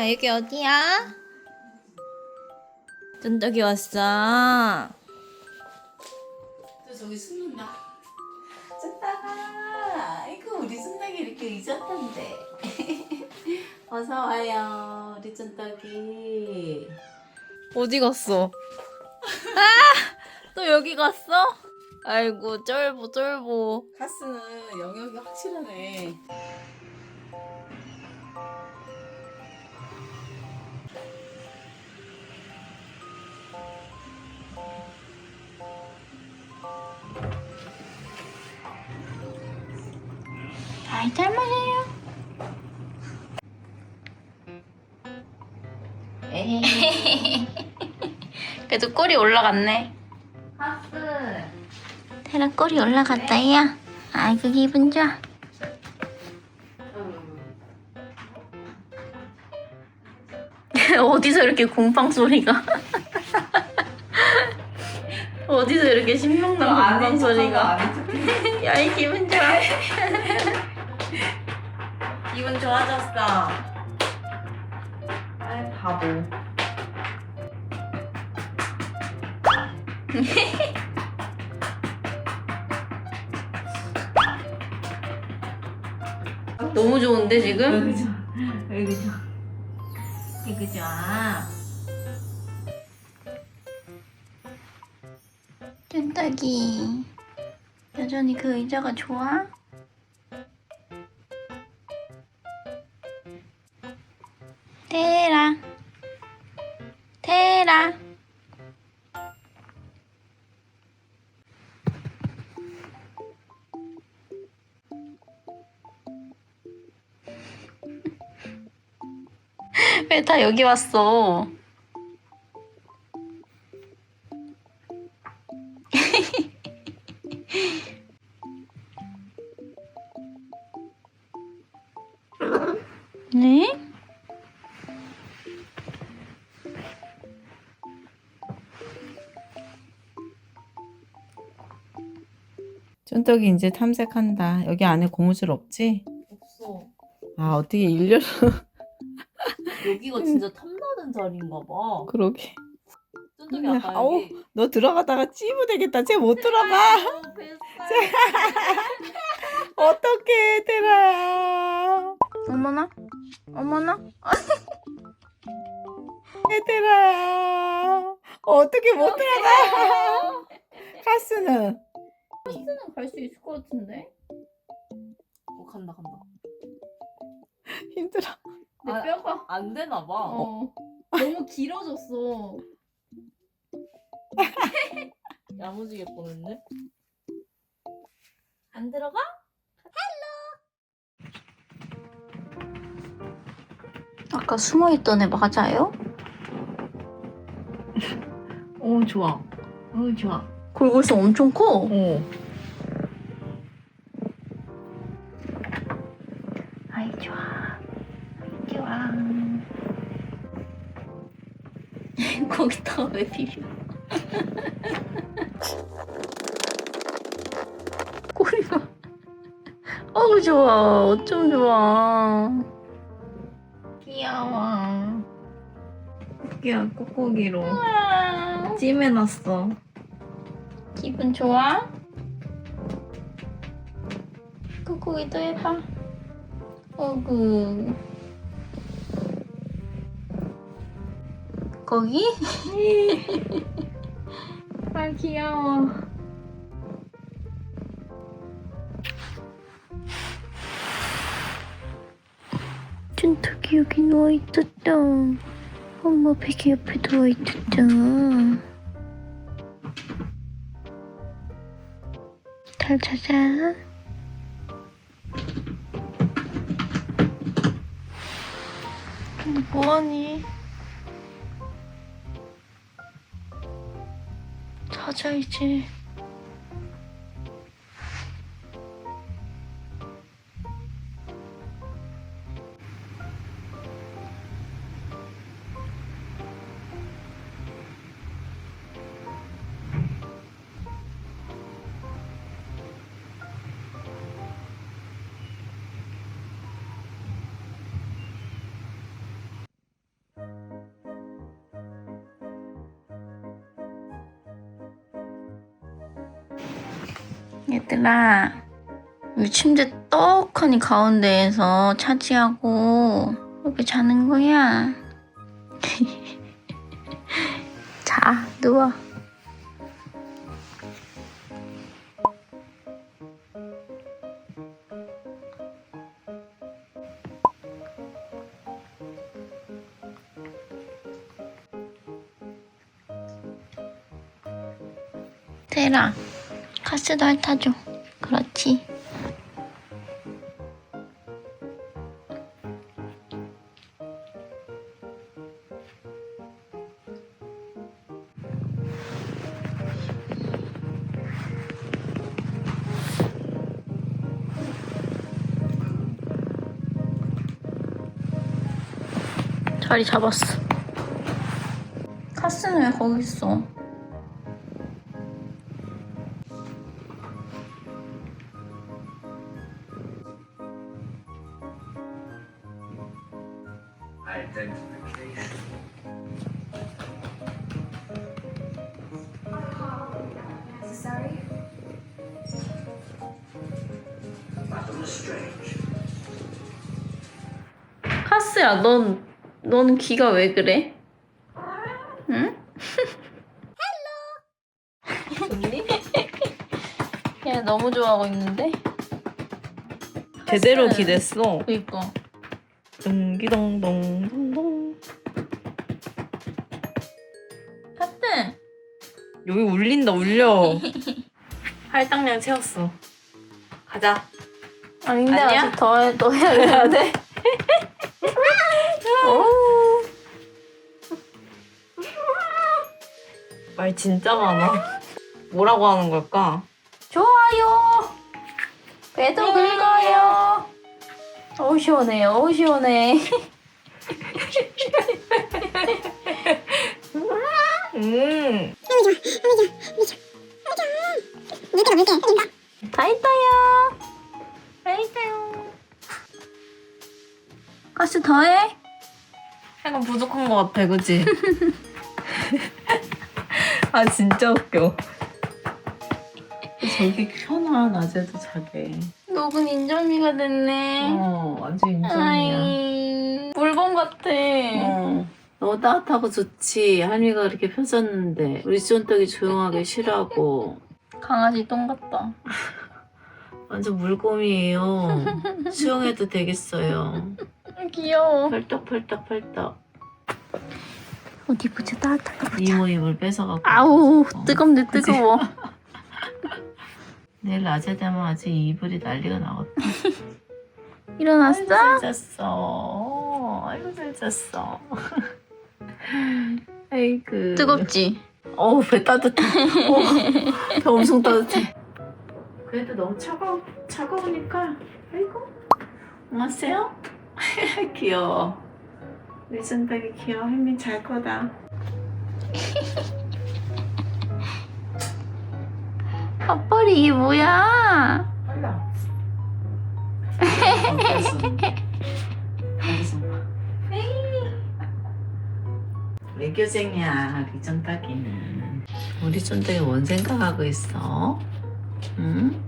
여기 어디야? 쫀득이 왔어. 또 저기 숨는다. 쫀득아, 아이고 우리 쫀득이 이렇게 잊었던데. 어서 와요, 우리 쫀득이. 어디 갔어? 또 여기 갔어? 아이고 쫄보 쫄보. 카스는 영역이 확실하네. 아이 잘 마셔요. 그래도 꼬리 올라갔네. 카스. 테라 꼬리 올라갔다 야. 아이고 기분 좋아. 어디서 이렇게 곰팡 소리가? 어디서 이렇게 신명난 곰팡 소리가? 야, 이 기분 좋아. 기분 좋아졌어. 아이 바보. 너무 좋은데 지금? 여기 좋아. 이거 좋아. 쫀떡이 여전히 그 의자가 좋아? 테라 테라 왜 다 여기 왔어? 네? 쫀떡이 이제 탐색한다. 여기 안에 고무줄 없지? 없어. 아, 어떻게 일렬로. 여기가 진짜 탐나는 자리인가 봐. 그러게. 쫀득이 아까 아우, 여기 너 들어가다가 찌부되겠다. 쟤 못 들어가. 아유, 뱃살. 어떡해, 테라야. 어머나 어머나 테라야. 어떻게 못 들어가. 카스는. 카스는 갈 수 있을 것 같은데? 간다. 힘들어. 내 뼈가 안 되나 봐. 너무 길어졌어. 야무지게 보는데? 안 들어가? 아까 숨어있던 애 맞아요? 좋아. 좋아. 골골선 엄청 커. 아이 좋아. 좋아. 거기다가 왜 비벼? 꼬리 봐. 어우 좋아. 어쩜 좋아. 귀여워. 토끼야 꾹꾹이로 우와. 찜해놨어. 기분 좋아? 꾹꾹이도 해봐. 어구. 거기? 아 귀여워. 춘탁이 여기 누워있었다. 엄마 베개 옆에 누워있었다. 잘 자자. 근데 뭐하니? 자자 이제. 얘들아, 이 침대 떡하니 가운데에서 차지하고 이렇게 자는 거야. 자, 누워. 테라, 카스도 핥아줘. 그렇지. 자리 잡았어. 카스는 왜 거기 있어? 카스야, 넌 귀가 왜 그래? 응? 좋니? 얘 너무 좋아하고 있는데? 제대로 카스. 기댔어. 그니까. 둥기동동동동. 카스! 여기 울린다, 울려. 할당량 채웠어. 가자. 아닌데, 아니야? 아직 더 해야 돼. 말 진짜 많아. 뭐라고 하는 걸까? 좋아요. 배도 긁어요. 어우 시원해. 어우 시원해. 다 했어요. 다 했어요. 가스 더해? 약간 부족한 것 같아, 그치? 아, 진짜 웃겨. 저기 켜놔, 낮에도 자게. 녹은 인절미가 됐네. 완전 인정이야. 아이, 물범 같아. 너무 따뜻하고 좋지. 한이가 이렇게 펴졌는데 우리 쫀떡이 조용하게 쉬라고. 강아지 똥 같다. 완전 물곰이에요. 수영해도 되겠어요. 귀여워. 펄떡펄떡펄떡. 어디 보자. 따뜻한가 보자. 이모 입을 뺏어갖고. 아우, 있어. 뜨겁네, 그치? 뜨거워. 내일 낮에 되면 아주 이불이 난리가 나겠다. 일어났어? 아이고 잘 잤어. 아이고 잘 잤어. 아이고. 뜨겁지? 어우 배 따뜻해. 배 엄청 따뜻해. 그래도 너무 차가우니까. 아이고. 안녕하세요. 귀여워. 우리 쫀떡이 귀여워. 혜민 잘 거다. 밥벌이 이게 뭐야? 빨라. 외교쟁이야 우리 쫀떡이는. 우리 쫀떡이 뭔 생각하고 있어? 응?